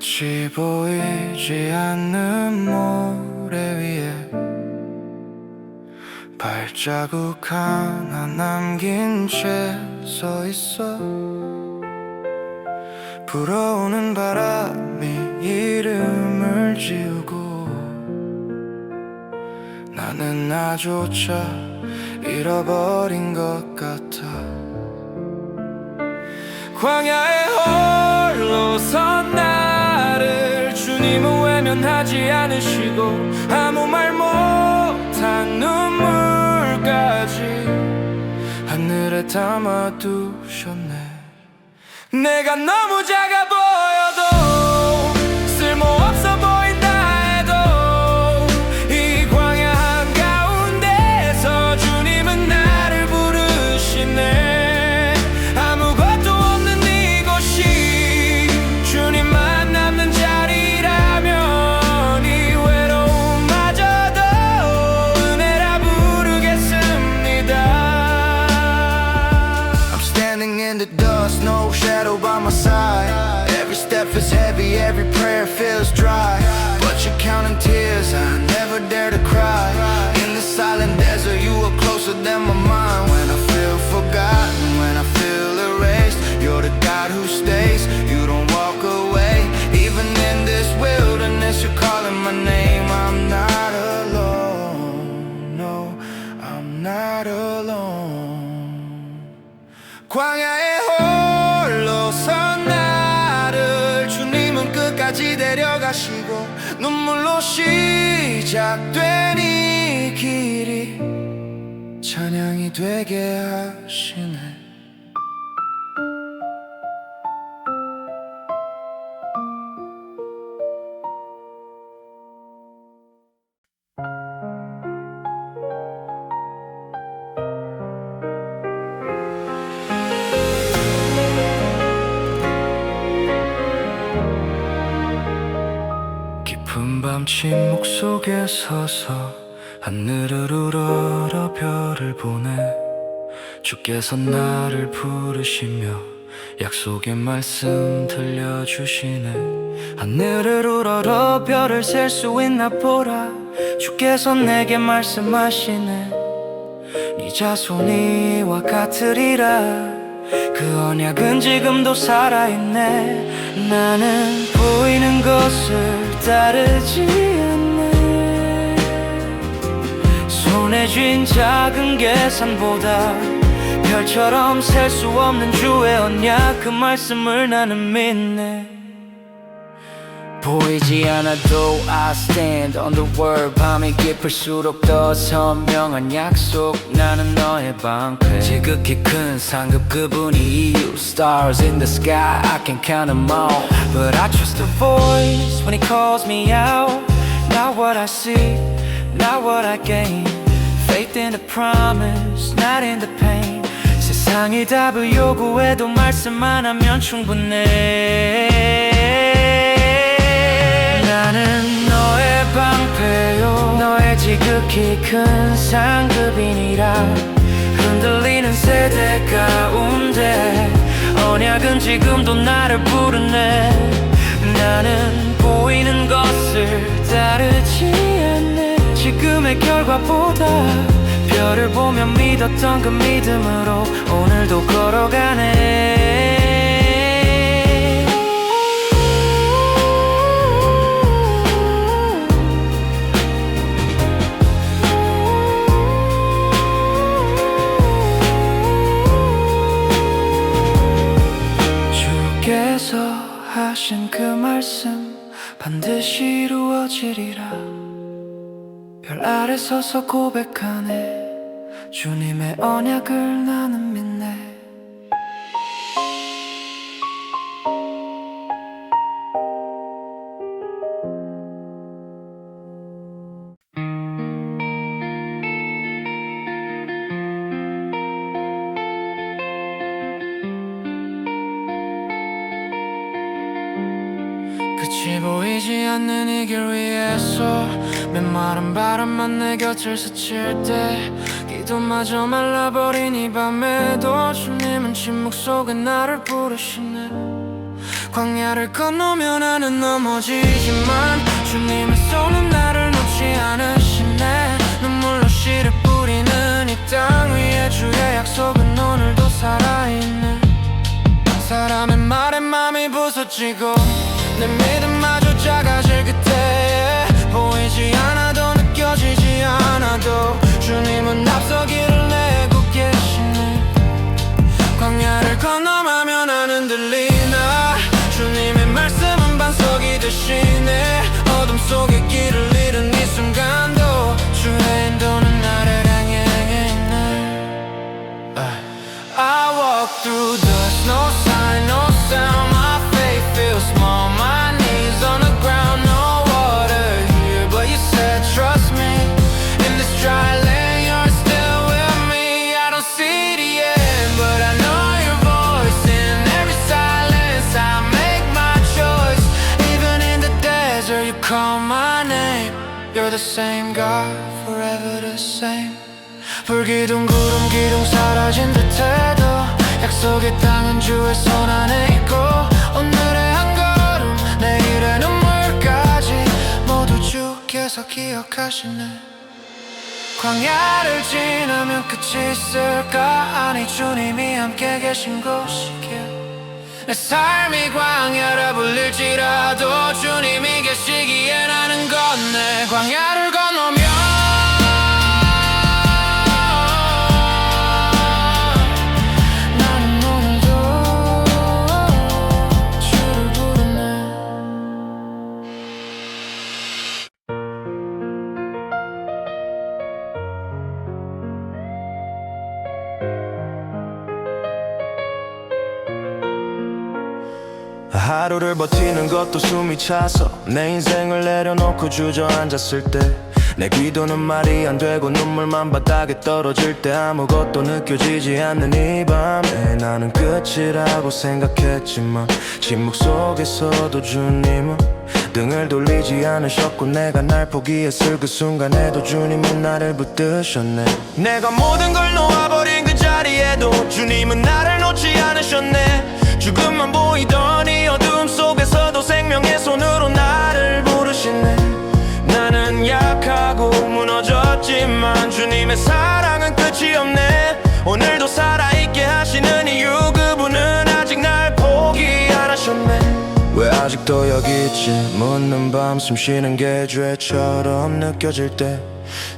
끝이 보이지 않는 모래 위에 발자국 하나 남긴 채 서 있어. 불어오는 바람이 이름을 지우고 나는 나조차 잃어버린 것 같아. 광야에 홀로 선 나를 주님은 외면하지 않으시고 아무 말 못한 눈물까지 하늘에 담아두셨네. 내가 너무 작아 보여도 쓸모없어 보인다 해도 이 광야 한가운데서 주님은 나를 부르시네. 아무것도 없는 이곳이 주님만 남는 자리라면 이 외로움마저도 은혜라 부르겠습니다. I'm standing in the dust, no shadow by my side. Every step is heavy, every prayer feels dry. But you're counting tears, I never dare to cry. In the silent desert, you are closer than my mind. When I feel forgotten, when I feel erased, you're the God who stays, you don't walk away. Even in this wilderness, you're calling my name. I'm not alone, no, I'm not alone. 광야에 홀로 선 나를 주님은 끝까지 데려가시고 눈물로 시작된 이 길이 찬양이 되게 하시네. 깊은 밤 침묵 속에 서서 하늘을 우러러 별을 보네. 주께서 나를 부르시며 약속의 말씀 들려주시네. 하늘을 우러러 별을 셀 수 있나 보라. 주께서 내게 말씀하시네. 네 자손이 이와 같으리라. 그 언약은 지금도 살아있네. 나는 보이는 것을 따르지 않네. 손에 쥔 작은 계산보다 별처럼 셀 수 없는 주의 언약, 그 말씀을 나는 믿네. 보이지 않아도 I stand on the word. 밤이 깊을수록 더 선명한 약속. 나는 너의 방패, 지극히 큰 상급 그분이 이유. Stars in the sky, I can count them all. But I trust the voice when he calls me out. Not what I see, not what I gain. Faith in the promise, not in the pain. 세상이 답을 요구해도 말씀만 하면 충분해. 나는 너의 방패요, 너의 지극히 큰 상급이니라. 흔들리는 세대 가운데 언약은 지금도 나를 부르네. 나는 보이는 것을 따르지 않네. 지금의 결과보다 별을 보며 믿었던 그 믿음으로 오늘도 걸어가네. 주께서 하신 그 말씀 반드시 이루어지리라. 별 아래 서서 고백하네. 주님의 언약을 나는 믿네. 끝이 보이지 않는 이 길 위에서 메마른 바람만 내 곁을 스칠 때 기도마저 말라버린 이 밤에도 주님은 침묵 속에 나를 부르시네. 광야를 건너며 나는 넘어지지만 주님의 손은 나를 놓지 않으시네. 눈물로 씨를 뿌리는 이 땅 위에 주의 약속은 오늘도 살아있네. 사람의 말에 맘이 부서지고 내 믿음마저 작아질 그때에 보이지 않아도 느껴지지 않아도 주님은 앞서기를 내고 계시네. 광야를 건너가며 나는 들리나 주님의 말씀은 반석이 되시네. 어둠 속에 길을 잃은 이 순간도 주의 인도는 나를 향해 있네. I walk through dust, no sign, no sound. My faith feels small, my knees on the ground. No water here, but you said trust me. In this dry land, you're still with me. I don't see the end, but I know your voice. In every silence, I make my choice. Even in the desert, you call my name. You're the same God, forever the same. 불기둥 구름 기둥 사라진 듯해도 약속의 땅은 주의 손 안에 있고 오늘의 한 걸음 내일의 눈물까지 모두 주께서 기억하시네. 광야를 지나면 끝이 있을까? 아니 주님이 함께 계신 곳이길. 내 삶이 광야라 불릴지라도 주님이 계시기에 나는 건네. 광야를 건너면 하루를 버티는 것도 숨이 차서 내 인생을 내려놓고 주저앉았을 때 내 기도는 말이 안 되고 눈물만 바닥에 떨어질 때 아무것도 느껴지지 않는 이 밤에 나는 끝이라고 생각했지만 침묵 속에서도 주님은 등을 돌리지 않으셨고 내가 날 포기했을 그 순간에도 주님은 나를 붙드셨네. 내가 모든 걸 놓아버린 그 자리에도 주님은 나를 놓지 않으셨네. 죽음만 보이던 이 어둠 속에서도 생명의 손으로 나를 부르시네. 나는 약하고 무너졌지만 주님의 사랑은 끝이 없네. 오늘도 살아있게 하시는 이유 그분은 아직 날 포기 안 하셨네. 왜 아직도 여기 있지 묻는 밤 숨쉬는 게 죄처럼 느껴질 때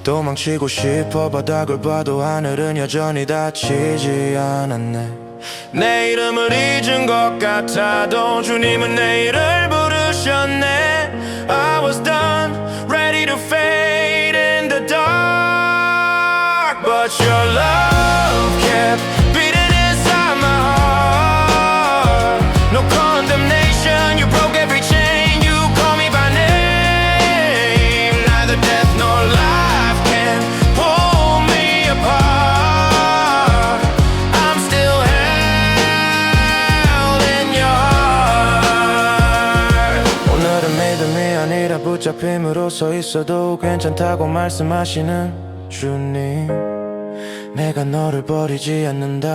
도망치고 싶어 바닥을 봐도 하늘은 여전히 닫히지 않았네. 내 이름을 잊은 것 같아도 주님은 내 이름을 부르셨네. I was done, ready to fade in the dark, but your love kept beating inside my heart. No condemnation, you broke every chain, you call me by name. Neither death nor life can pull me apart. I'm still held in your heart. 오늘은 믿음이 아니라 붙잡힘으로 서 있어도 괜찮다고 말씀하시는 주님. 내가 너를 버리지 않는다.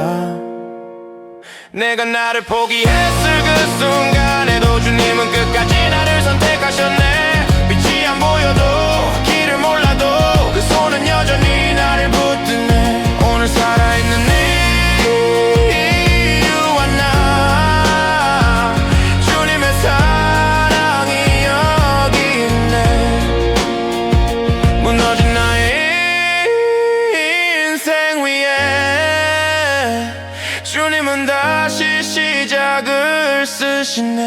내가 나를 포기했을 그 순간에도 주님은 끝까지 나를 선택하셨네. 빛이 안 보여도 길을 몰라도 그 손은 여전히 나를 붙드네. 오늘 살아있는 이유와 나 주님의 사랑이 여기 있네. 무너진 나의 인생 위에 주님은 다시 시작을 쓰시네.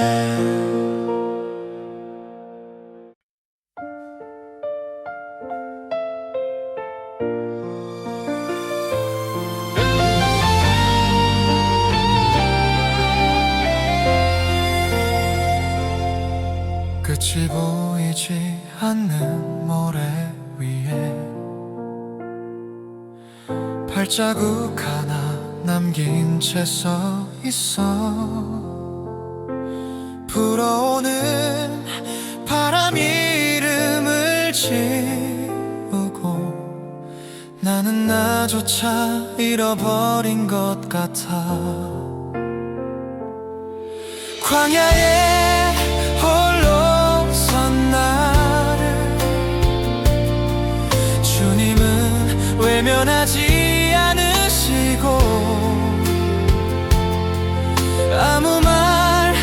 끝이 보이지 않는 모래 위에 발자국 하나 남긴 채 서 있어. 불어오는 바람이 이름을 지우고 나는 나조차 잃어버린 것 같아. 광야에 홀로 선 나를 주님은 외면하지 않으시고 아무 말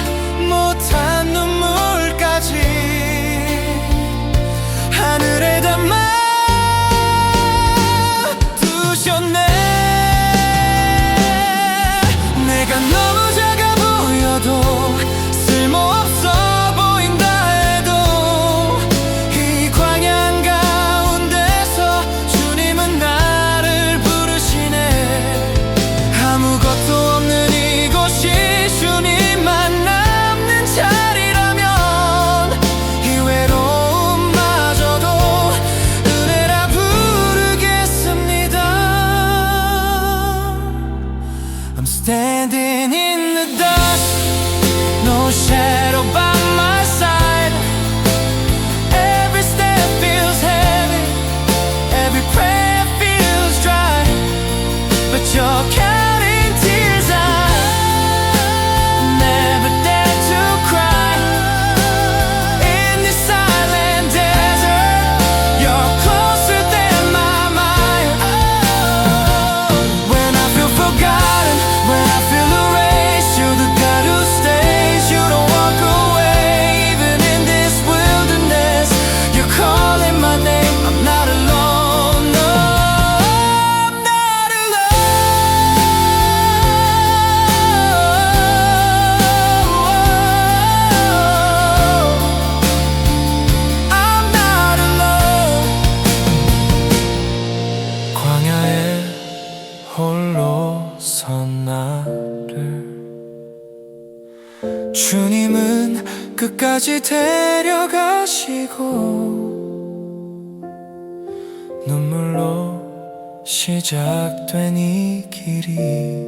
못한 눈물까지 하늘에 담아 두셨네. 내가 너무 작아 보여도 쓸모없어 보인다 해도 이 광야 한가운데서 주님은 나를 부르시네. 아무것도 없는 이곳이 주님만 남는 자리라면 이 외로움마저도 은혜라 부르겠습니다. I'm standing in the dust, no shadow by my side. Every step feels heavy, every prayer feels dry, but you're counting tears. I never dare to cry in this silent desert. You're closer than my mind. When I feel forgotten, when I feel erased, you're the God who stays. You don't walk away, even in this wilderness. You're calling my name. I'm not alone. No, I'm not alone. I'm not alone. 광야에 홀로 선 나를 주님은 끝까지 데려가시고 눈물로 시작된 이 길이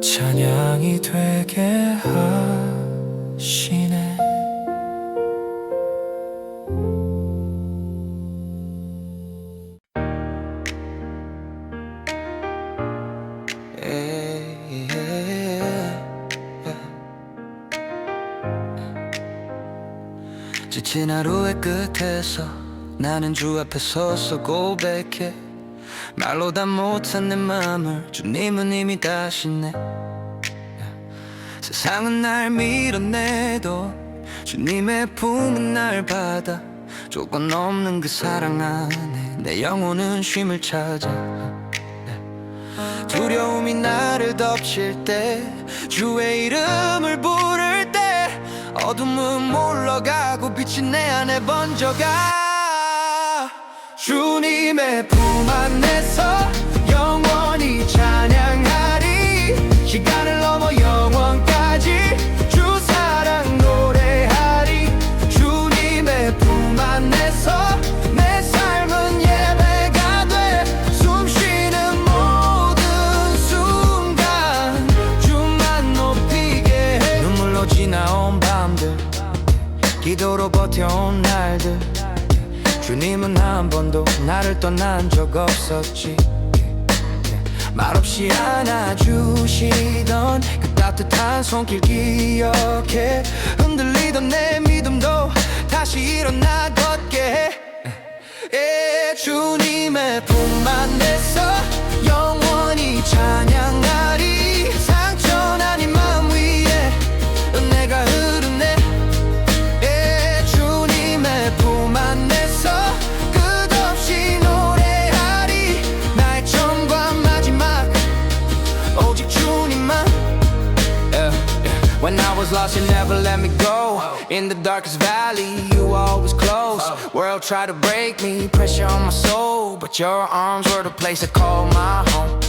찬양이 되게 하시네. 지친 하루의 끝에서 나는 주 앞에 서서 고백해. 말로 다 못한 내 맘을 주님은 이미 다시네. 세상은 날 밀어내도 주님의 품은 날 받아. 조건 없는 그 사랑 안에 내 영혼은 쉼을 찾아. 두려움이 나를 덮칠 때, 주의 이름을 부를 때 어둠은 물러가고 빛이 내 안에 번져가. 주님의 품 안에서 영원히 찬양하리. 시간을 넘어 영원까지 주 사랑 노래하리. 주님의 품 안에서 내 삶은 예배가 돼. 숨 쉬는 모든 순간 주만 높이게 해. 눈물로 지나온 밤들, 기도로 버텨온 날들, 주님은 한 번도 나를 떠난 적 없었지. 말없이 안아주시던 그 따뜻한 손길 기억해. 흔들리던 내 믿음도 다시 일어나 걷게 해. 주님의 품 안에서 영원히 찬양하리. 상처난 이 마음 위에 은혜가 흐르네. 주님의 품 안에서 끝없이 노래하리. 나의 처음과 마지막 오직 주님만. When I was lost, you never let me go. In the darkest valley, you were always close. World tried to break me, pressure on my soul, but your arms were the place that called my home.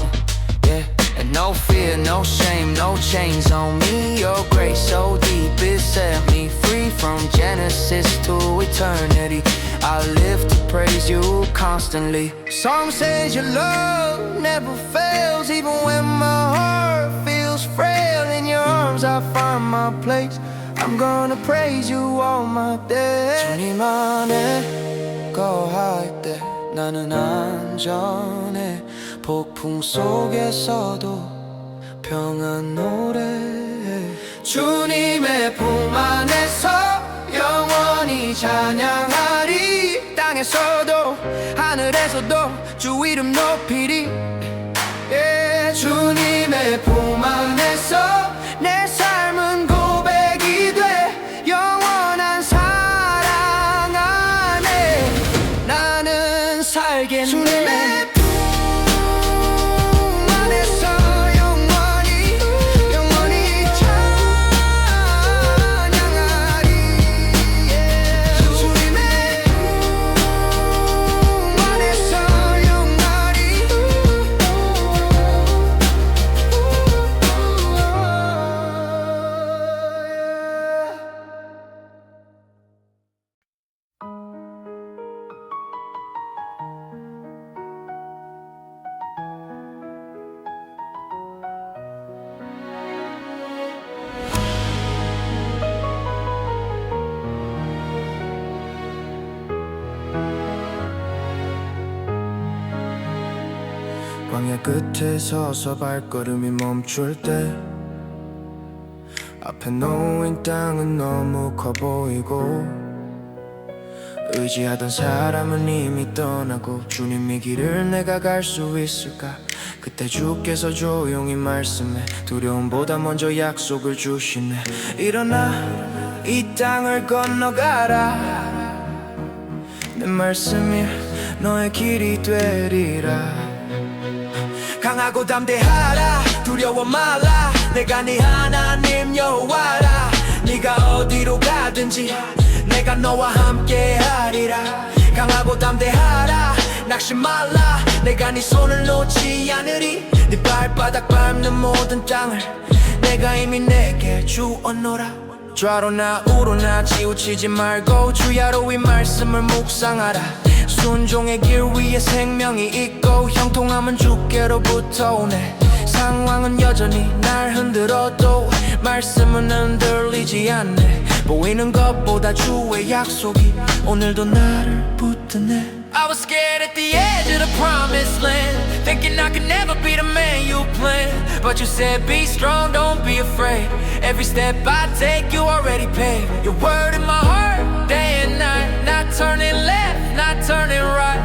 Yeah, and no fear, no shame, no chains on me. Your grace so deep, it set me free from Genesis to eternity. I live to praise you constantly. Song says your love never fails, even when my heart feels frail. In your arms I find my place. I'm gonna praise you all my days. 주님 안에 거할 때 나는 안전해. 폭풍 속에서도 평안 노래 주님의 품 안에서 영원히 찬양하리. 땅에서도 하늘에서도 주 이름 높이리. 주님의 품 안에서 내 삶은 고백이 돼. 영원한 사랑 안에 나는 살겠네. 주님의 품 안에서 영원히 영원히 찬양하리. 주님의 품 안에서 영원히 광야 끝에 서서 발걸음이 멈출 때 앞에 놓인 땅은 너무 커 보이고 의지하던 사람은 이미 떠나고 주님의 길을 내가 갈 수 있을까? 그때 주께서 조용히 말씀해 두려움보다 먼저 약속을 주시네. 일어나 이 땅을 건너가라. 내 말씀이 너의 길이 되리라. 강하고 담대하라. 두려워 말라. 내가 네 하나님 여호와라. 네가 어디로 가든지 내가 너와 함께 하리라. 강하고 담대하라. 낙심 말라. 내가 네 손을 놓지 않으리. 네 발바닥 밟는 모든 땅을 내가 이미 내게 주었노라. 좌로나 우로나 치우치지 말고 주야로 이 말씀을 묵상하라. 순종의 길 위에 생명이 있고 형통함은 주께로부터 오네. 상황은 여전히 날 흔들어도 말씀은 흔들리지 않네. 보이는 것보다 주의 약속이 오늘도 나를 붙드네. I was scared at the edge of the promised land, thinking I could never be the man you planned. But you said be strong, don't be afraid. Every step I take you already paved. Your word in my heart, day and night. Not turning left, not turning right.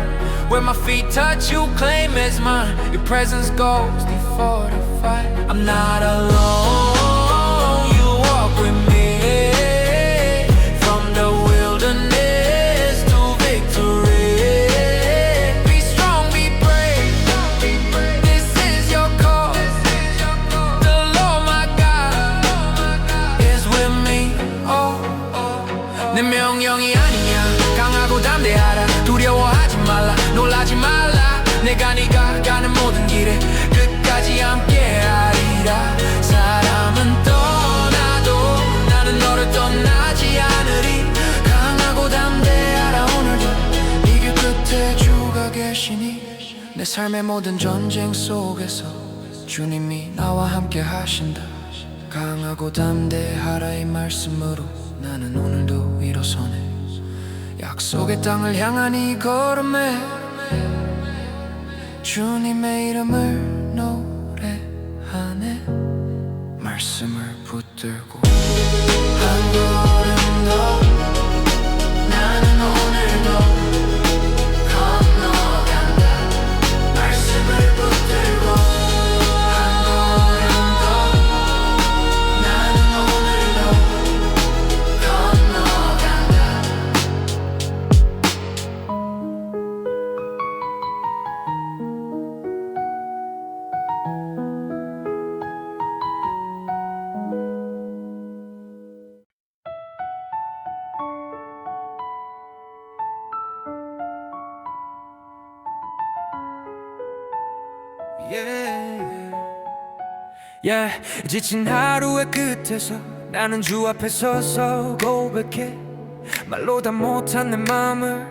Where my feet touch you claim as mine. Your presence goes before the fight. I'm not alone, you walk with me. From the wilderness to victory. Be strong, be brave. This is your call. The Lord my God is with me. 내 명령이 아니야. 강하고 담대하라. 두려워하지 말라. 놀라지 말라. 내가 네가 가는 모든 길에 끝까지 함께하리라. 사람은 떠나도 나는 너를 떠나지 않으리. 강하고 담대하라. 오늘도 이 길 끝에 주가 계시니. 내 삶의 모든 전쟁 속에서 주님이 나와 함께 하신다. 강하고 담대하라. 이 말씀으로 나는 오늘도 일어서네. 약속의 땅을 향한 이 걸음에 주님의 이름을 노래하네. 말씀을 붙들고 한 걸음 더 나는 오늘도 건너간다. 말씀을 붙들고 한 걸음 더 나는 오늘도 건너간다. 지친 하루의 끝에서 나는 주 앞에 서서 고백해. 말로 다 못한 내 맘을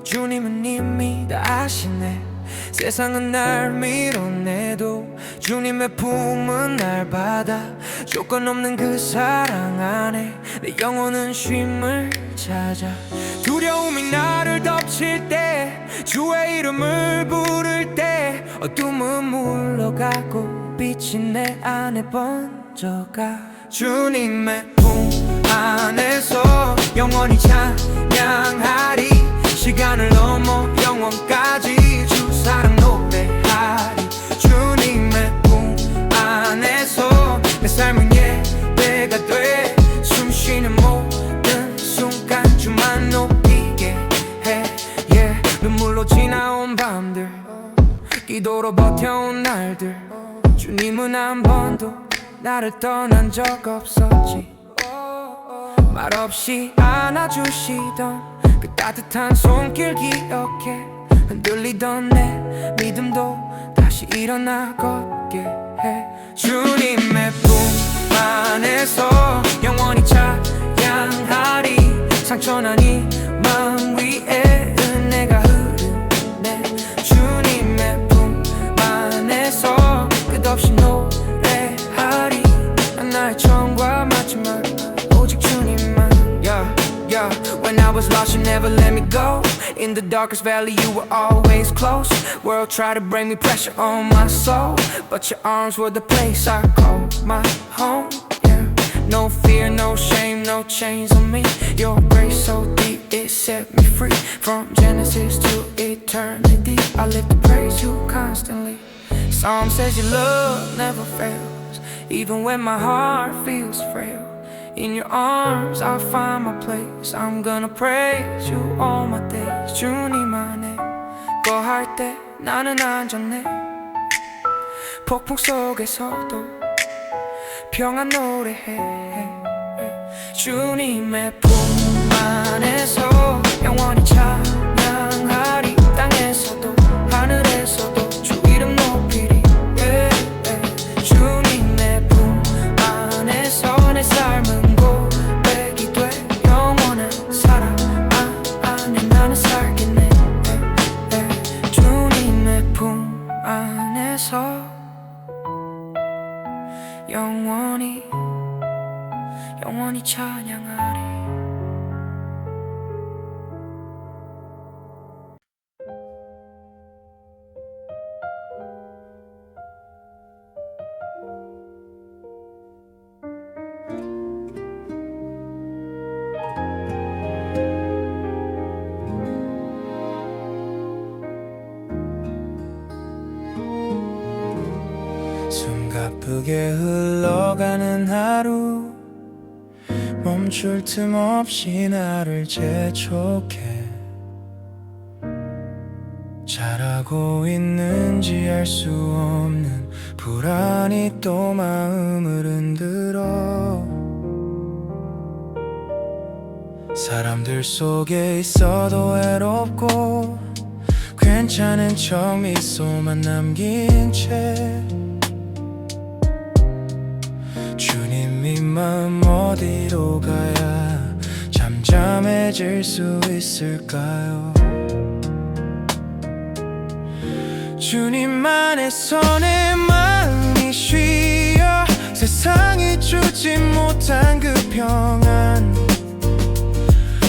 주님은 이미 다 아시네. 세상은 날 밀어내도 주님의 품은 날 받아. 조건 없는 그 사랑 안에 내 영혼은 쉼을 찾아. 두려움이 나를 덮칠 때 주의 이름을 부를 때 어둠은 물러가고 빛이 내 안에 번져가. 주님의 품 안에서 영원히 찬양하리. 시간을 넘어 영원까지 주 사랑 노래하리. 주님의 품 안에서 내 삶은 예배가 돼. 숨쉬는 모든 순간 주만 높이게 해. 눈물로 지나온 밤들, 기도로 버텨온 날들, 주님은 한 번도 나를 떠난 적 없었지. 말없이 안아주시던 그 따뜻한 손길 기억해. 흔들리던 내 믿음도 다시 일어나 걷게 해. 주님의 품 안에서 영원히 찬양하리. 상처난 이 마음 위에 은혜가 흐르네. 주님의 품 안에서 끝없이 노래하리. 난 나의 처음과 마지막 오직 주님만. When I was lost you never let me go. In the darkest valley you were always close. World tried to bring me pressure on my soul, but your arms were the place I called my home. No fear, no shame, no chains on me. Your grace so deep, it set me free. From Genesis to eternity, I live to praise you constantly. Psalm says your love never fails, even when my heart feels frail. In your arms I'll find my place. I'm gonna praise you all my days. 주님 안에 거할 때 나는 안전해. 폭풍 속에서도 평안 노래해. 주님의 품 안에서 영원히 찬양하리. 땅에서도 하늘에서도 주 이름 높이리. 주님의 품 안에서 내 삶은 고백이 돼. 영원한 사랑 안에 나는 살겠네. 주님의 품 안에서 영원히 찬양하리. 숨가쁘게 흘러가는 하루, 멈출 틈 없이 나를 재촉해. 잘하고 있는지 알 수 없는 불안이 또 마음을 흔들어. 사람들 속에 있어도 외롭고 괜찮은 척 미소만 남긴 채 주님이 마음 어디로 가야 잠잠해질 수 있을까요? 주님 안에서 내 마음이 쉬어 세상이 주지 못한 그 평안,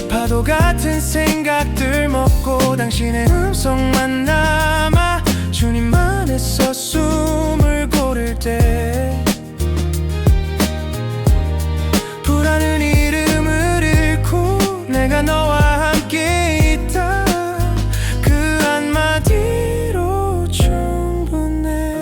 파도 같은 생각들 먹고 당신의 음성만 남아 주님 안에서 숨을 고를 때 불안은 이름을 잃고 내가 너와 함께 있다 그 한마디로 충분해.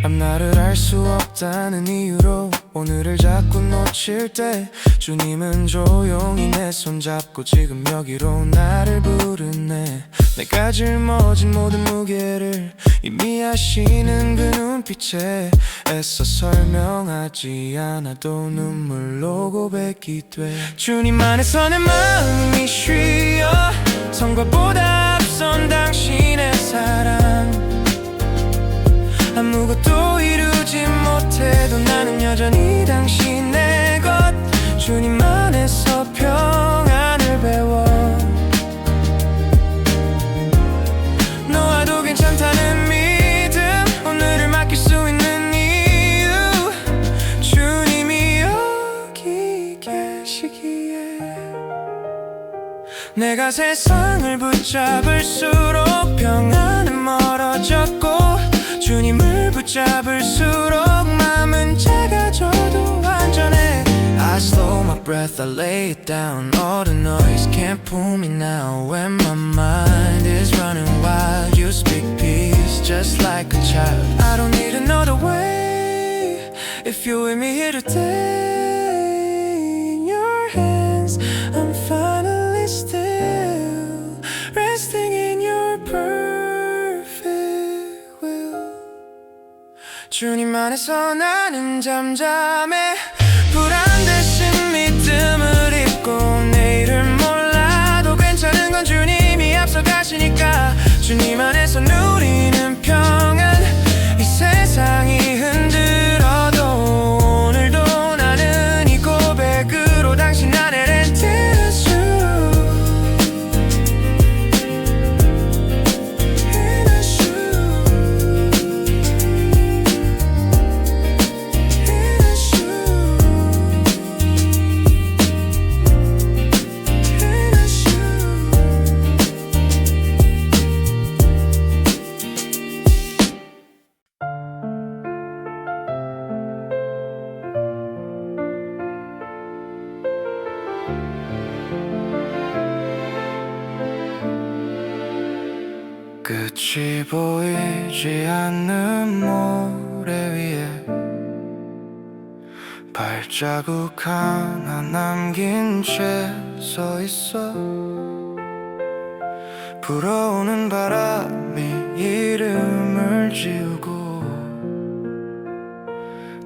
앞날을 알 수 없다는 이유로 오늘을 자꾸 놓칠 때 주님은 조용히 내 손잡고 지금 여기로 나를 부르네. 내가 짊어진 모든 무게를 이미 아시는 그 눈빛에 애써 설명하지 않아도 눈물로 고백이 돼. 주님 안에서 내 마음이 쉬어 성과보다 앞선 당신의 사랑, 아무것도 이루지 못해도 나는 여전히 당신의 것. 주님 안에서 평안을 배워 너와도 괜찮다는 믿음, 오늘을 맡길 수 있는 이유 주님이 여기 계시기에. 내가 세상을 붙잡을수록 평안은 멀어졌고 주님을 붙잡을수록 마음은 작아졌고 breath, I lay it down. All the noise can't pull me now. When my mind is running wild, you speak peace just like a child. I don't need another way if you're with me here today. In your hands, I'm finally still, resting in your perfect will. 주님 안에서 나는 잠잠해. 불안 대신 믿음을 입고 내일을 몰라도 괜찮은 건 주님이 앞서가시니까. 주님 안에서 누리는 평안. 이 세상이 흔들어도 오늘도 나는 이 고백으로 당신 안에 렌트는 주. 끝이 보이지 않는 모래 위에 발자국 하나 남긴 채 서 있어. 불어오는 바람이 이름을 지우고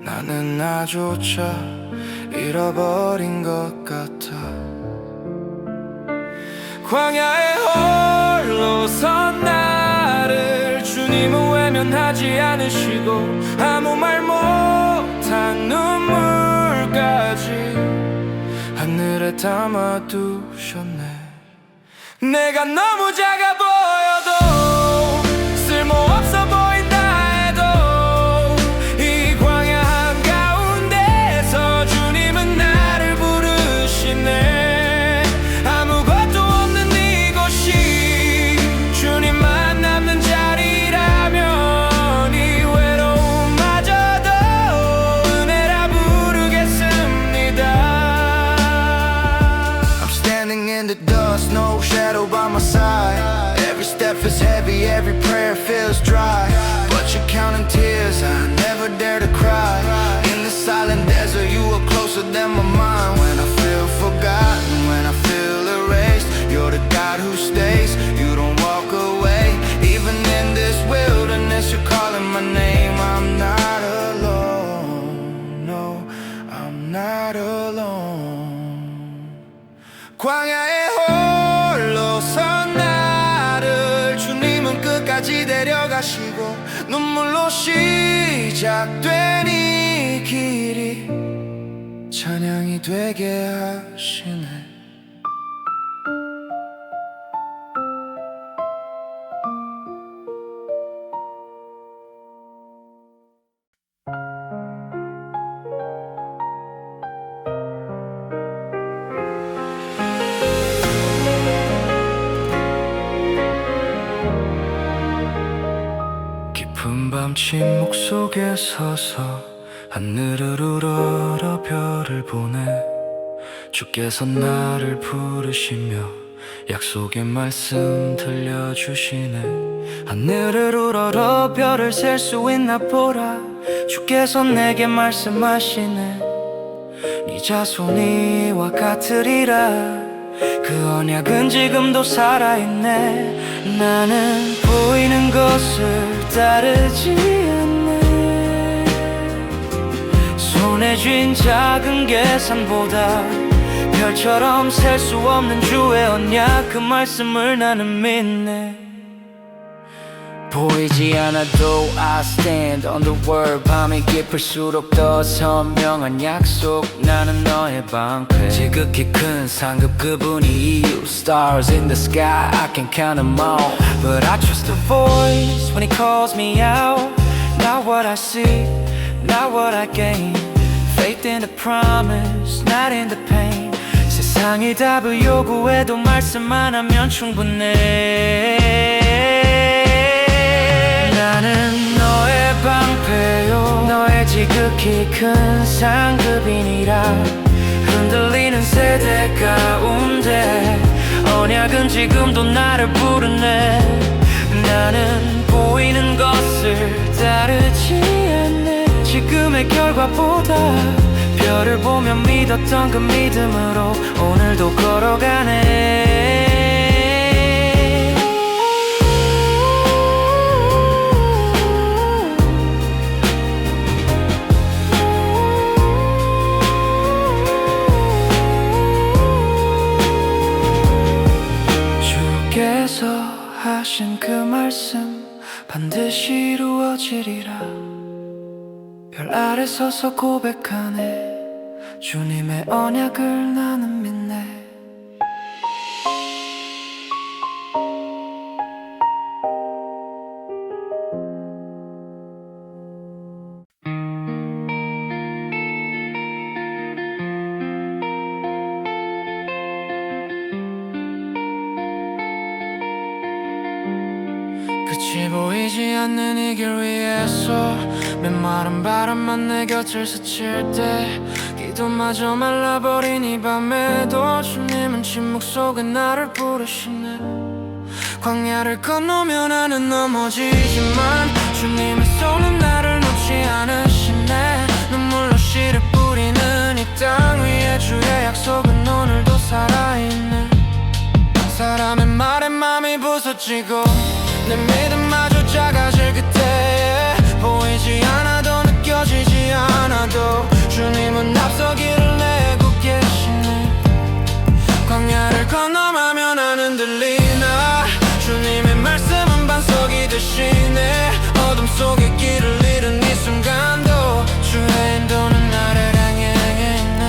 나는 나조차 잃어버린 것 같아. 광야에 홀로 선 나를 주님은 외면하지 않으시고 아무 말 못한 눈물까지 하늘에 담아두셨네. 내가 너무 작아 보여도 쓸모없어 보인다 해도 이 광야 한가운데서 주님은 나를 부르시네. No shadow by my side. Every step is heavy, every prayer feels dry. But you're counting tears, I never dare to cry. In the silent desert, you are closer than my mind. When I feel forgotten, when I feel erased, you're the God who stays, you don't walk away. Even in this wilderness, you're calling my name. I'm not alone, no, I'm not alone. 광야에 홀로 선 나를 주님은 끝까지 데려가시고 눈물로 시작된 이 길이 찬양이 되게 하시네. 밤 침묵 속에 서서 하늘을 우러러 별을 보네. 주께서 나를 부르시며 약속의 말씀 들려주시네. 하늘을 우러러 별을 셀 수 있나 보라. 주께서 내게 말씀하시네. 네 자손이 이와 같으리라. 그 언약은 지금도 살아있네. 나는 보이는 것을 따르지 않네. 손에 쥔 작은 계산보다 별처럼 셀 수 없는 주의 언약, 그 말씀을 나는 믿네. 보이지 않아도 I stand on the word. 밤이 깊을수록 더 선명한 약속. 나는 너의 방패. 지극히 큰 상급 그분이 이유. Stars in the sky I can count them all. But I trust the voice when he calls me out. Not what I see, not what I gain. Faith in the promise, not in the pain. 세상이 답을 요구해도 말씀만 하면 충분해. 나는 너의 방패요, 너의 지극히 큰 상급이니라. 흔들리는 세대 가운데 언약은 지금도 나를 부르네. 나는 보이는 것을 따르지 않네. 지금의 결과보다 별을 보며 믿었던 그 믿음으로 오늘도 걸어가네. 주께서 하신 그 말씀 반드시 이루어지리라. 별 아래 서서 고백하네. 주님의 언약을 나는 믿네. 끝이 보이지 않는 이 길 위에서 메마른 바람만 내 곁을 스칠 때 기도마저 말라버린 이 밤에도 주님은 침묵 속에 나를 부르시네. 광야를 건너며 나는 넘어지지만 주님의 손은 나를 놓지 않으시네. 눈물로 씨를 뿌리는 이 땅 위에 주의 약속은 오늘도 살아있네. 사람의 말에 맘이 부서지고 내 믿음마저 작아질 그때에 보이지 않아도 느껴지지 않아도 주님은 앞서기를 내고 계시네. 광야를 건너가면 안 흔들리나 주님의 말씀은 반석이 되시네. 어둠 속에 길을 잃은 이 순간도 주의 인도는 나를 향해 있네.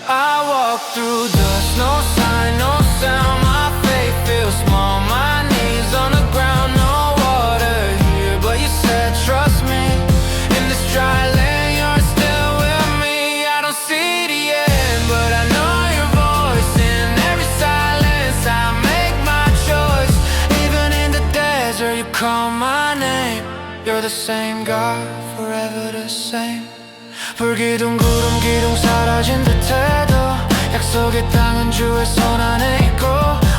I walk through dust, no sign, no sound. My faith feels small, my knees on the ground. No water here, but you said trust me. In this dry land, you're still with me. I don't see the end, but I know your voice. In every silence, I make my choice. Even in the desert, you call my name. You're the same God, forever the same. 불기둥 구름 기둥 사라진 듯해도 약속의 땅은 주의 손 안에 있고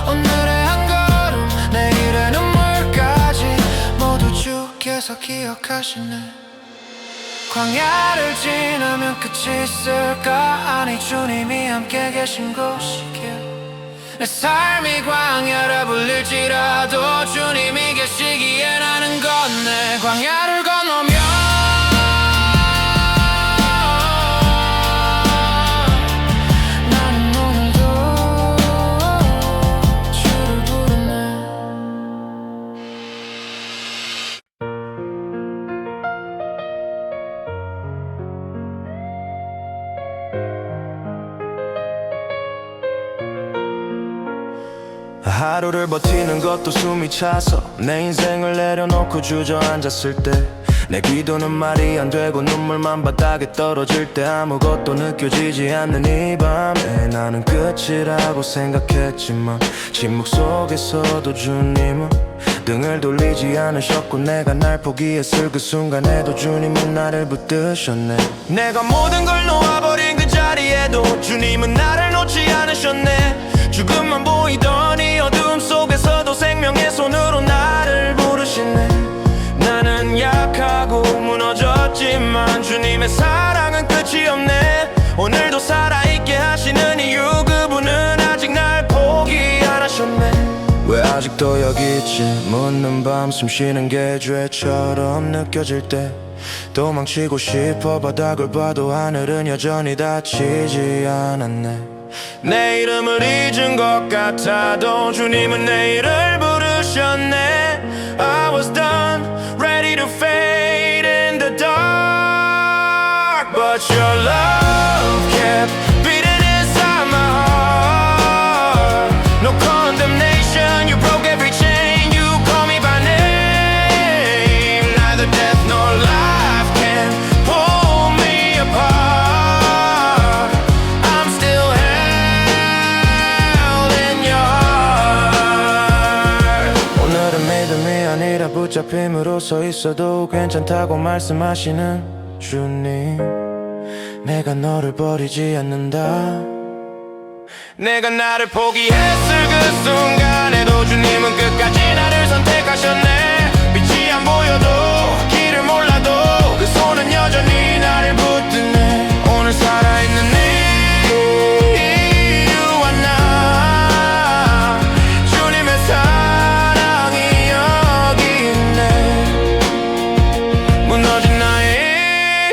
오늘의 한 걸음 내일의 눈물까지 모두 주께서 기억하시네. 광야를 지나면 끝이 있을까? 아니 주님이 함께 계신 곳이길. 내 삶이 광야라 불릴지라도 주님이 계시기에 나는 건네. 광야를 건너면 하루를 버티는 것도 숨이 차서 내 인생을 내려놓고 주저앉았을 때 내 기도는 말이 안 되고 눈물만 바닥에 떨어질 때 아무것도 느껴지지 않는 이 밤에 나는 끝이라고 생각했지만 침묵 속에서도 주님은 등을 돌리지 않으셨고 내가 날 포기했을 그 순간에도 주님은 나를 붙드셨네. 내가 모든 걸 놓아버린 그 자리에도 주님은 나를 놓지 않으셨네. 죽음만 보이던 이 어둠 속에서도 생명의 손으로 나를 부르시네. 나는 약하고 무너졌지만 주님의 사랑은 끝이 없네. 오늘도 살아있게 하시는 이유 그분은 아직 날 포기 안 하셨네. 왜 아직도 여기 있지 묻는 밤 숨쉬는 게 죄처럼 느껴질 때 도망치고 싶어 바닥을 봐도 하늘은 여전히 닫히지 않았네. 내 이름을 잊은 것 같아도 주님은 내 이름을 부르셨네. I was done, ready to fade in the dark, but your love kept beating inside my heart. No condemnation, you broke every chain, you call me by name. Neither death nor life can pull me apart. I'm still held in your heart. 오늘은 믿음이 아니라 붙잡힘으로 서 있어도 괜찮다고 말씀하시는 주님. 내가 너를 버리지 않는다. 내가 나를 포기했을 그 순간에도 주님은 끝까지 나를 선택하셨네. 빛이 안 보여도 길을 몰라도 그 손은 여전히 나를 붙드네. 오늘 살아있는 이유와 나 주님의 사랑이 여기 있네. 무너진 나의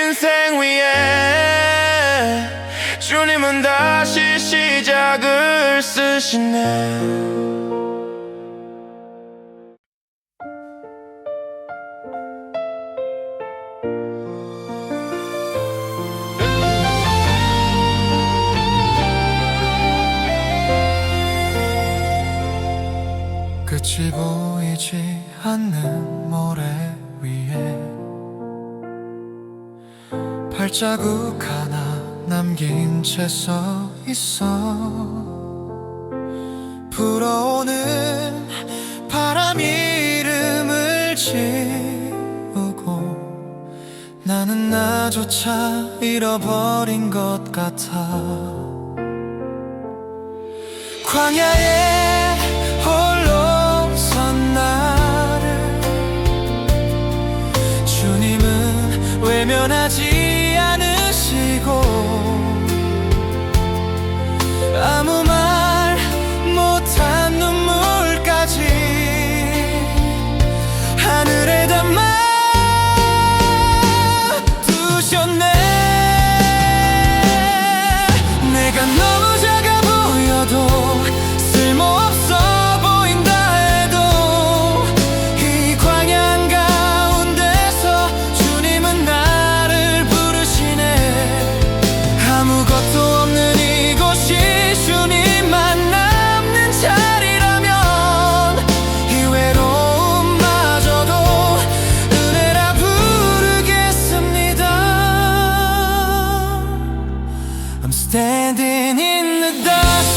인생 위에 주님은 다시 시작을 쓰시네. 끝이 보이지 않는 모래 위에 발자국 하나 남긴 채 서 있어. 불어오는 바람이 이름을 지우고 나는 나조차 잃어버린 것 같아. 광야에 홀로 선 나를 주님은 외면하지 않으시고 아무 말 못한 눈물까지 하늘에 담아 두셨네. 내가 너무 작아 보여도 쓸모없어 보인다 해도 이 광야 가운데서 주님은 나를 부르시네. 아무것도 없는 이곳이 주님만 남는 자리라면 이 외로움마저도 은혜라 부르겠습니다. I'm standing in the dust,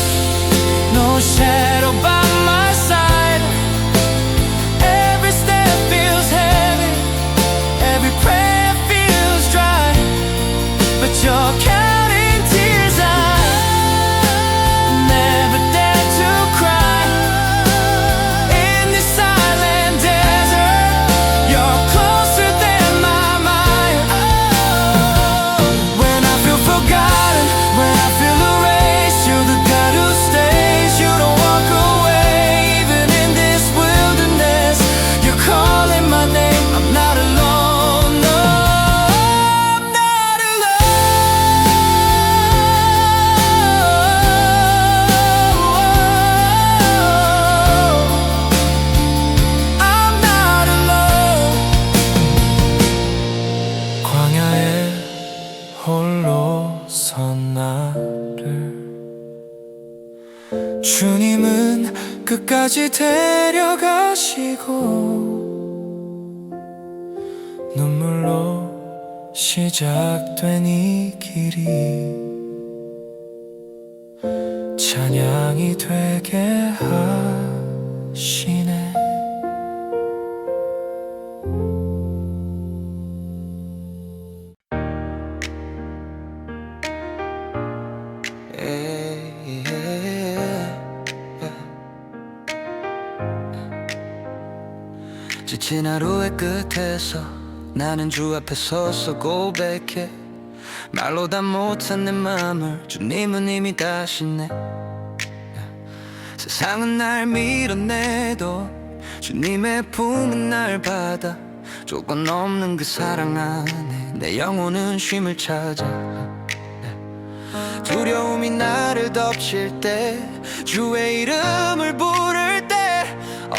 no shadow by my side. Every step feels heavy, every prayer feels dry, but you're counting tears. I never dare to cry in this silent desert. You're closer than my mind. When I feel forgotten, when I feel erased, you're the God who stays. You don't walk away even in this wilderness. You're calling my name, I'm not alone. No, I'm not alone. I'm not alone. 광야에 홀로 선 나를 주님은 끝까지 데려가시고 눈물로 시작된 이 길이 찬양이 되게 하시네. 지친 하루의 끝에서 나는 주 앞에 서서 고백해. 말로 다 못한 내 맘을 주님은 이미 다시네. 세상은 날 밀어내도 주님의 품은 날 받아. 조건 없는 그 사랑 안에 내 영혼은 쉼을 찾아. 두려움이 나를 덮칠 때 주의 이름을 부를 때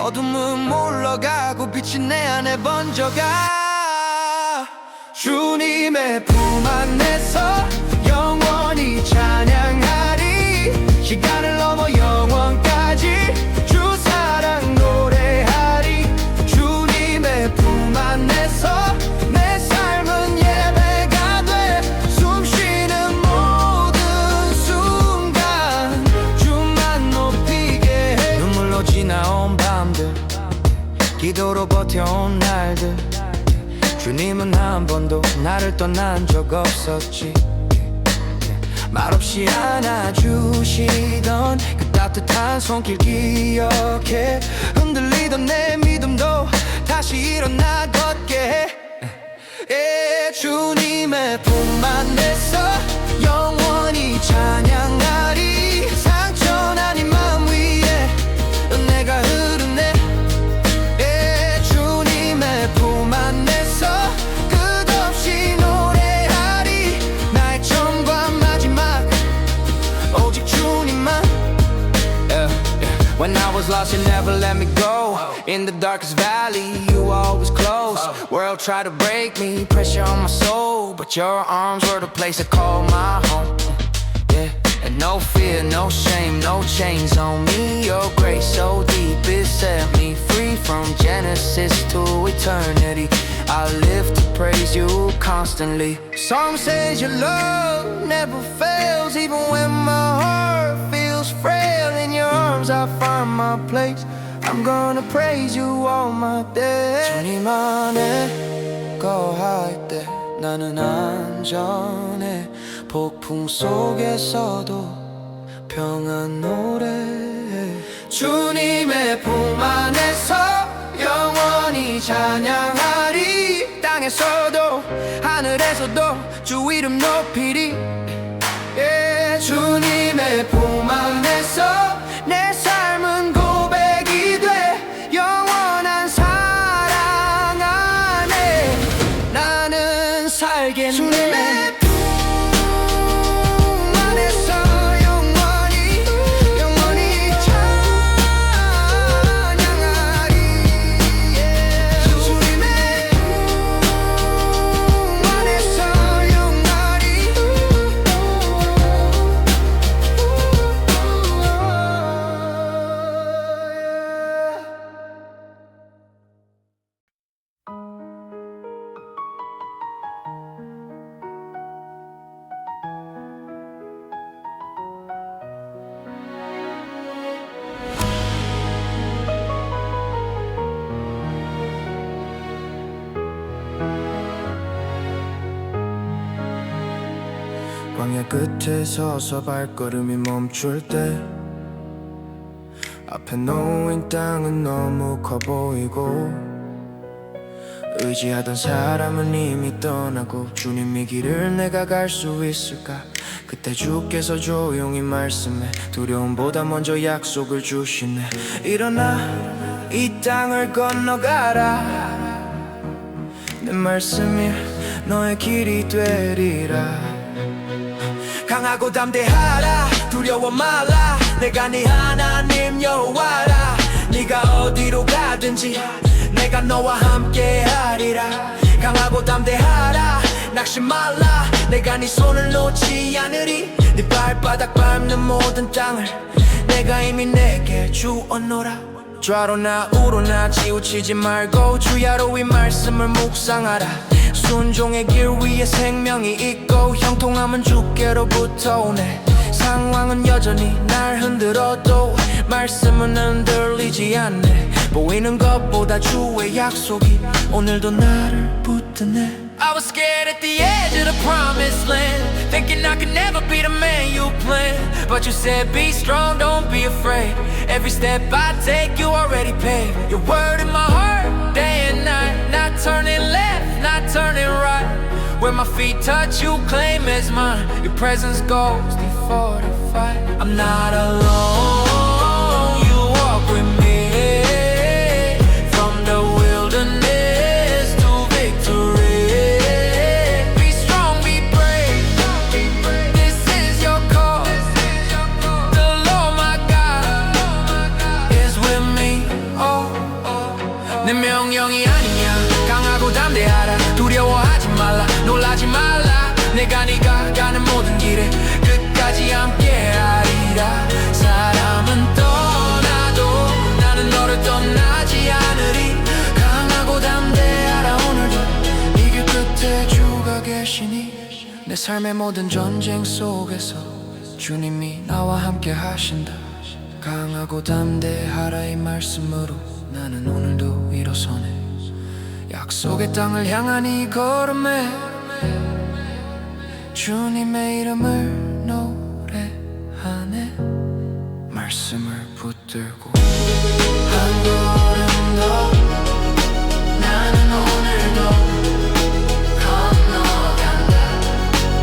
어둠은 물러가고 빛이 내 안에 번져가. 주님의 품 안에서 영원히 찬양하리. 시간을 넘어 영원까지 주 사랑 노래하리. 주님의 품 안에서 내 삶은 예배가 돼. 숨 쉬는 모든 순간 주만 높이게 해. 눈물로 지나온 밤들, 기도로 버텨온 날들, 주님은 나 한 번도 나를 떠난 적 없었지. 말없이 안아주시던 그 따뜻한 손길 기억해. 흔들리던 내 믿음도 다시 일어나 걷게 해. 주님의 품 안에서 영원히 찬양하리. 상처는 아닌 마음 위에 은혜가 흐르네. 주님의 품 안에서 끝없이 노래하리. 나의 처음과 마지막 오직 주님만. When I was lost, you never let me go. In the darkest valley, you were always close. World tried to break me, pressure on my soul, but your arms were the place that called my home. Yeah, and no fear, no shame, no chains on me. Your grace so deep, it set me free from Genesis to eternity. I live to praise you constantly. Psalm says your love never fails, even when my heart feels frail. In your arms I find my place. I'm gonna praise you all my days. 주님 안에 거할 때 나는 안전해. 폭풍 속에서도 평안 노래해. 주님의 품 안에서 영원히 찬양하리. 땅에서도 하늘에서도 주 이름 높이리. 주님의 품 안에서 내 삶은 고백이 돼. 영원한 사랑 안에 나는 살겠네. 주님의 품 안에서 영원히 영원히 찬양하리. 주님의 품 안에서 영원히. 광야 끝에 서서 발걸음이 멈출 때 앞에 놓인 땅은 너무 커 보이고 의지하던 사람은 이미 떠나고 주님의 길을 내가 갈 수 있을까? 그때 주께서 조용히 말씀해 두려움보다 먼저 약속을 주시네. 일어나 이 땅을 건너가라. 내 말씀이 너의 길이 되리라. 강하고 담대하라. 두려워 말라. 내가 네 하나님 여호와라. 네가 어디로 가든지 내가 너와 함께 하리라. 강하고 담대하라. 낙심 말라. 내가 네 손을 놓지 않으리. 네 발바닥 밟는 모든 땅을 내가 이미 내게 주었노라. 좌로나 우로나 치우치지 말고 주야로 이 말씀을 묵상하라. 순종의 길 위에 생명이 있고 형통함은 주께로부터 오네. 상황은 여전히 날 흔들어도 말씀은 흔들리지 않네. 보이는 것보다 주의 약속이 오늘도 나를 붙드네. I was scared at the edge of the promised land, thinking I could never be the man you planned. But you said be strong, don't be afraid. Every step I take you already paved. Your word in my heart, day and night. Not turning left, not turning right. Where my feet touch you claim as mine. Your presence goes before the fight. I'm not alone, you walk with me. From the wilderness to victory. Be strong, be brave. This is your call. The Lord my God is with me. 내 명령이 아니냐. 강하고 담대하라. 두려워하지 말라. 놀라지 말라. 내가 네가 가는 모든 길에 끝까지 함께하리라. 사람은 떠나도 나는 너를 떠나지 않으리. 강하고 담대하라. 오늘도 이 길 끝에 주가 계시니. 내 삶의 모든 전쟁 속에서 주님이 나와 함께 하신다. 강하고 담대하라 이 말씀으로 나는 오늘도 일어서네. 약속의 땅을 향한 이 걸음에 주님의 이름을 노래하네. 말씀을 붙들고 한 걸음 더 나는 오늘도 건너간다.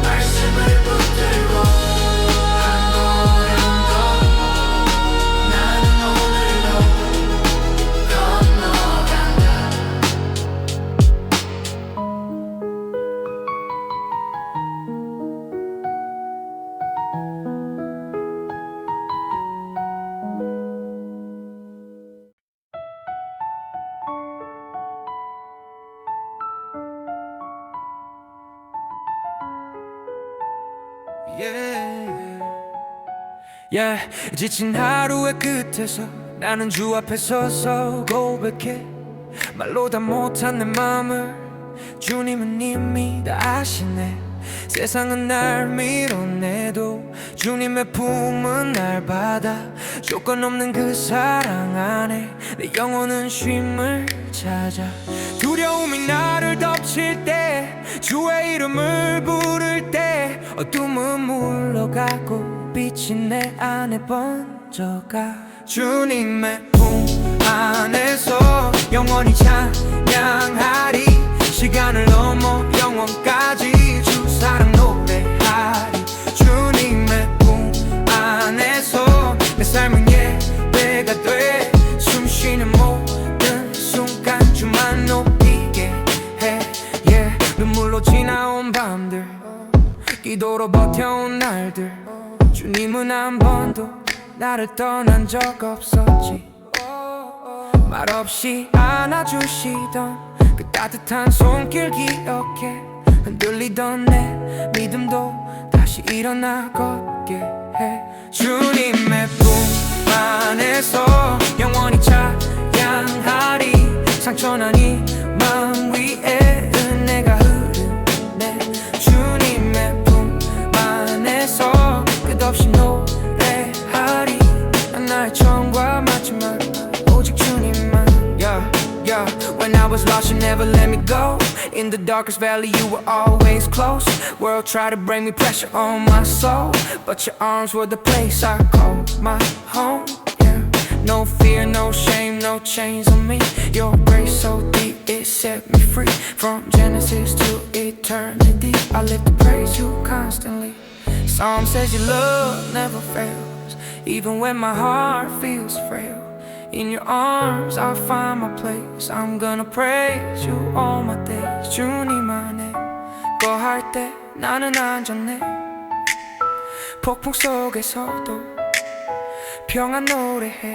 말씀을 붙들고 한 걸음 더 나는 오늘도 건너간다. 지친 하루의 끝에서 나는 주 앞에 서서 고백해. 말로 다 못한 내 맘을 주님은 이미 다 아시네. 세상은 날 밀어내도 주님의 품은 날 받아. 조건 없는 그 사랑 안에 내 영혼은 쉼을 찾아. 두려움이 나를 덮칠 때 주의 이름을 부를 때 어둠은 물러가고 빛이 내 안에 번져가. 주님의 품 안에서 영원히 찬양하리. 시간을 넘어 영원까지 주 사랑 노래하리. 주님의 품 안에서 내 삶은 예배가 돼. 숨쉬는 모든 순간 주만 높이게 해. 눈물로 지나온 밤들, 기도로 버텨온 날들, 주님은 한 번도 나를 떠난 적 없었지. 말없이 안아주시던 그 따뜻한 손길 기억해. 흔들리던 내 믿음도 다시 일어나 걷게 해. 주님의 품 안에서 영원히 찬양하리. 상처난 이 마음 위에 은혜가 흐르네. 주님의 품 안에서 끝없이 노래하리. 난 나의 처음과 마지막 오직 주님만. When I was lost you never let me go. In the darkest valley you were always close. World tried to bring me pressure on my soul, but your arms were the place I called my home. No fear, no shame, no chains on me. Your grace so deep, it set me free. From Genesis to eternity, I live to praise you constantly. Psalm says your love never fails, even when my heart feels frail. In your arms I'll find my place. I'm gonna praise you all my days. 주님 안에 거할 때 나는 안전해. 폭풍 속에서도 평안 노래해.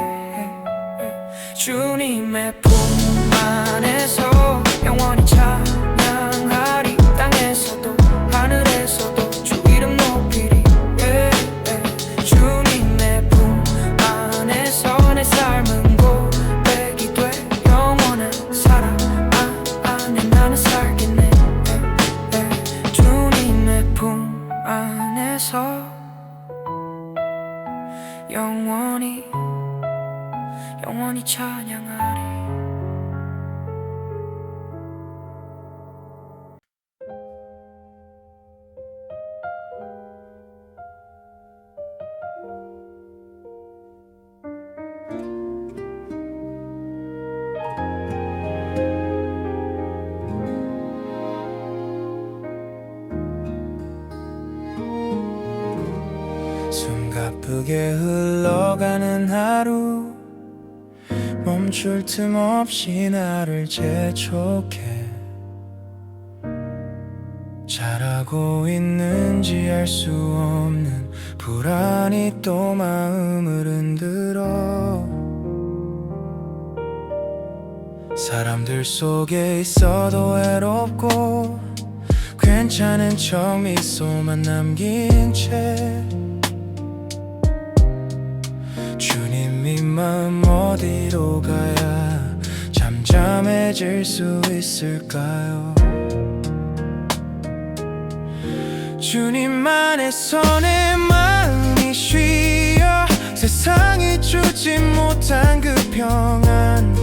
주님의 품 안에서 영원히 찬양하리. 땅에서도 하늘에서도 주 이름 높이리. 주님의 품 안에서 내 삶은 고백이 돼. 영원한 사랑 안에 나는 살겠네. 주님의 품 안에서 영원히 찬양하리. 숨가쁘게 흘러가는 하루, 멈출 틈 없이 나를 재촉해. 잘하고 있는지 알 수 없는 불안이 또 마음을 흔들어. 사람들 속에 있어도 외롭고 괜찮은 척 미소만 남긴 채 주님이 마음 어디로 가야 잠잠해질 수 있을까요? 주님 안에서 내 마음이 쉬어 세상이 주지 못한 그 평안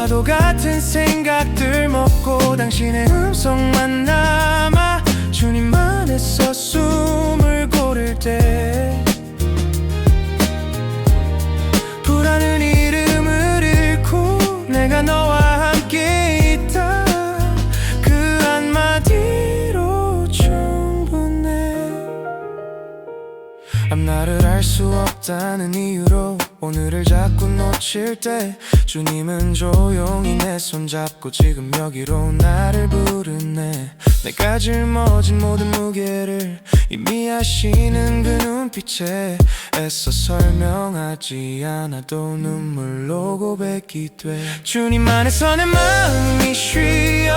너와도 같은 생각들 먹고 당신의 음성만 남아 주님 안에서 숨을 고를 때 불안한 이름을 잃고 내가 너와 함께 있다 그 한마디로 충분해. 앞날을 알 수 없다는 이유로 오늘을 자꾸 놓칠 때 주님은 조용히 내 손잡고 지금 여기로 나를 부르네. 내가 짊어진 모든 무게를 이미 아시는 그 눈빛에 애써 설명하지 않아도 눈물로 고백이 돼. 주님 안에서 내 마음이 쉬어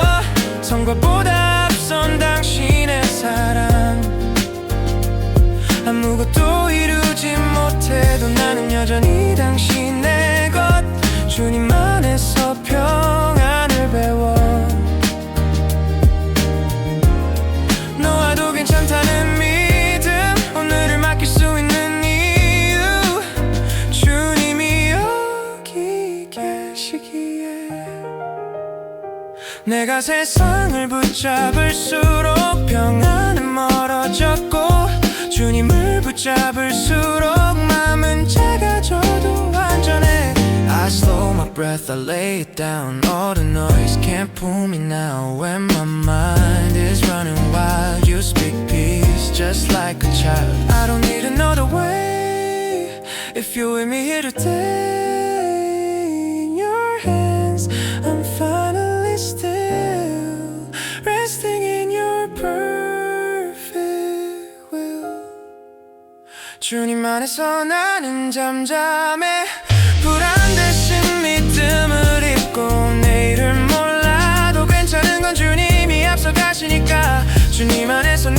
성과보다 앞선 당신의 사랑 아무것도 이루지 못해도 나는 여전히 당신의 것 주님 안에서 평안을 배워 너와도 괜찮다는 믿음 오늘을 맡길 수 있는 이유 주님이 여기 계시기에 내가 세상을 붙잡을수록 평안은 멀어졌고 주님을 붙잡을수록 마음은 작아져도 안전해. I slow my breath, I lay it down. All the noise can't pull me now. When my mind is running wild, you speak peace just like a child. I don't need another way. If you're with me here today, in your hands, I'm finally still resting in your perfect will. 주님 안에서 나는 잠잠해 불안 대신 믿음을 입고 내일을 몰라도 괜찮은 건 주님이 앞서 가시니까 주님 안에서